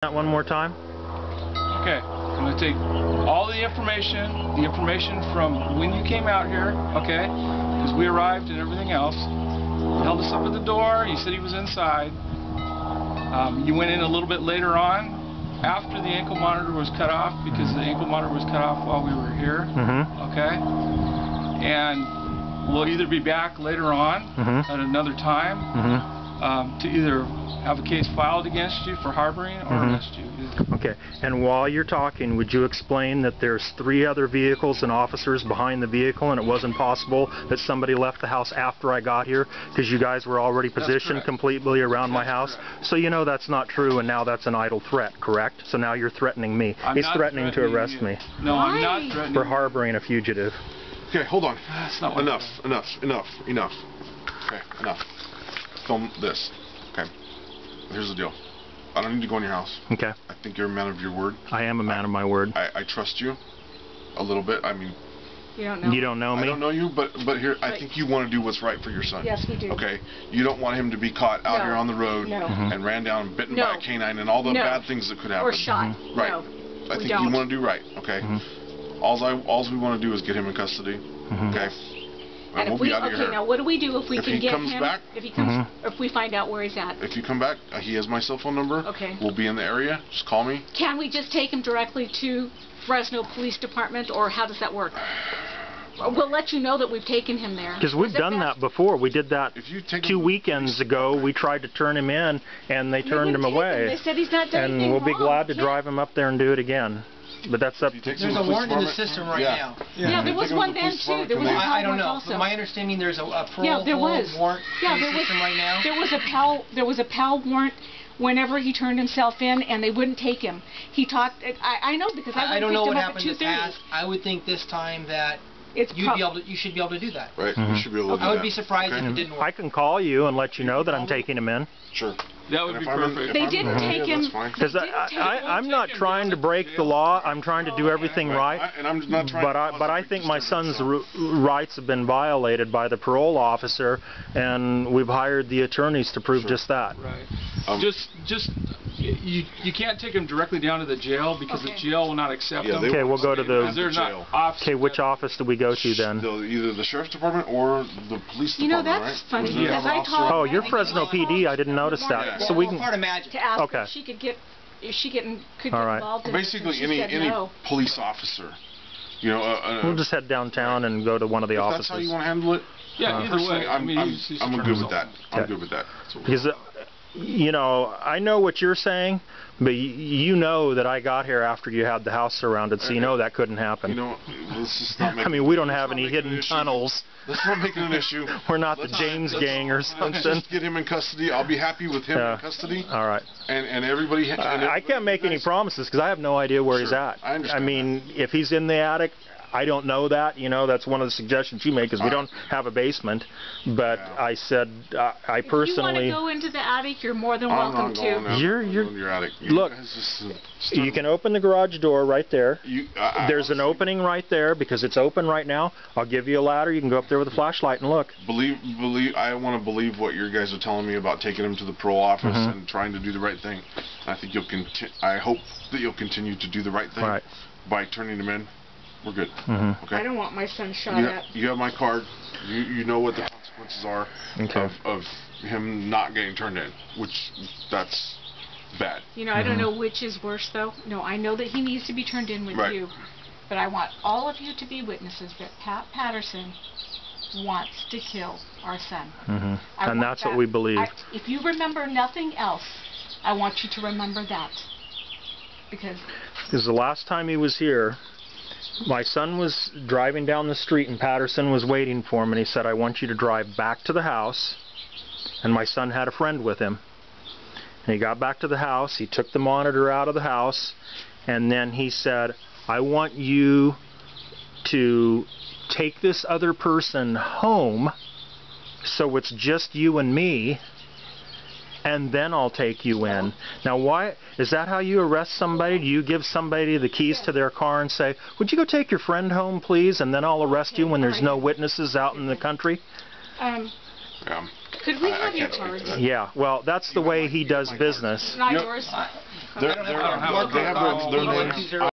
That one more time? Okay, I'm going to take all the information from when you came out here, okay, because we arrived and everything else. You held us up at the door, you said he was inside. You went in a little bit later on, after the ankle monitor was cut off, because the ankle monitor was cut off while we were here, okay? And we'll either be back later on at another time to either have a case filed against you for harboring or arrest you. Okay, and while you're talking, would you explain that there's 3 other vehicles and officers behind the vehicle, and it wasn't possible that somebody left the house after I got here because you guys were already positioned completely around my house? Correct. So you know that's not true, and now that's an idle threat, correct? So now you're threatening me. He's threatening to arrest me. No, I'm not threatening for harboring a fugitive. Okay, hold on. That's not enough. Okay, enough. Film this. Okay. Here's the deal. I don't need to go in your house. Okay. I think you're a man of your word. I am a man of my word. I trust you a little bit. I mean, you don't know. You don't know me? I don't know you, but here, I think you want to do what's right for your son. Yes, we do. Okay? You don't want him to be caught out here on the road and ran down and bitten by a canine and all the bad things that could happen. Or shot. Right. No, I think you want to do right. Okay? All we want to do is get him in custody. Okay? And we'll be out of here. Now what do we do if we can get him? If he comes back, if he comes, if we find out where he's at. If you come back, he has my cell phone number. Okay. We'll be in the area. Just call me. Can we just take him directly to Fresno Police Department, or how does that work? We'll let you know that we've taken him there. Because we've done that before. We did that 2 weekends ago. We tried to turn him in, and they turned him away. They said he's not done anything and we'll be wrong. glad to drive him up there and do it again. But that's up to... There's a warrant in the system right now. Yeah, there was one then too. There was a I don't know. also. But my understanding, there's a parole warrant in the system right now. There was a PAL warrant whenever he turned himself in, and they wouldn't take him. He talked. I know because I don't know picked what him up at happened in the 2:30. past. I would think this time that you should be able to do that. Right. You should be able to do that. I would be surprised if it didn't work. I can call you and let you know that I'm taking him in. Sure. That would be perfect. They didn't take him. Because I'm not trying to break the law. I'm trying to do everything right. And I'm not trying but I think my son's rights have been violated by the parole officer, and we've hired the attorneys to prove just that. Right. You can't take him directly down to the jail because the jail will not accept him. Okay, we'll go to the jail. Okay, which office do we go to then? Either the sheriff's department or the police department. You know, that's funny because I called. Oh, you're Fresno PD. I didn't notice that. Yeah. So we can to ask if she could get involved in basically this, and she any said no. police officer. You know, we'll just head downtown and go to one of the offices. That's how you want to handle it. Yeah, either way. I'm good with that. I'm good with that. Because you know, I know what you're saying, but you know that I got here after you had the house surrounded, so you know that couldn't happen. You know, let's just not make I mean, we don't have any hidden tunnels. Let's not make it an issue. We're not the James gang or something. Let's just get him in custody. I'll be happy with him in custody. All right. And everybody... I can't make any promises because I have no idea where he's at. I mean, if he's in the attic, I don't know that. You know, that's one of the suggestions you make because we don't have a basement. But I said, I personally... If you want to go into the attic, you're more than welcome to. You're in your attic. Look, you can open the garage door right there. There's an opening right there because it's open right now. I'll give you a ladder. You can go up there with a flashlight and look. I want to believe what you guys are telling me about taking him to the parole office and trying to do the right thing. I think I hope that you'll continue to do the right thing by turning him in. We're good. Okay. I don't want my son shot at. You have my card. You know what the consequences are of him not getting turned in, which that's bad. You know, I don't know which is worse though. No, I know that he needs to be turned in with you, but I want all of you to be witnesses that Pat Patterson wants to kill our son. And that's what we believe. If you remember nothing else, I want you to remember that. Because the last time he was here, my son was driving down the street and Patterson was waiting for him, and he said, I want you to drive back to the house. And my son had a friend with him. And he got back to the house, he took the monitor out of the house, and then he said, I want you to take this other person home so it's just you and me, and then I'll take you in. Now, why is that how you arrest somebody? Do you give somebody the keys to their car and say, would you go take your friend home, please, and then I'll arrest you when there's no witnesses out in the country? could Could we have your card? Yeah, well, that's the way he does business. Not Yep. yours? They have their names.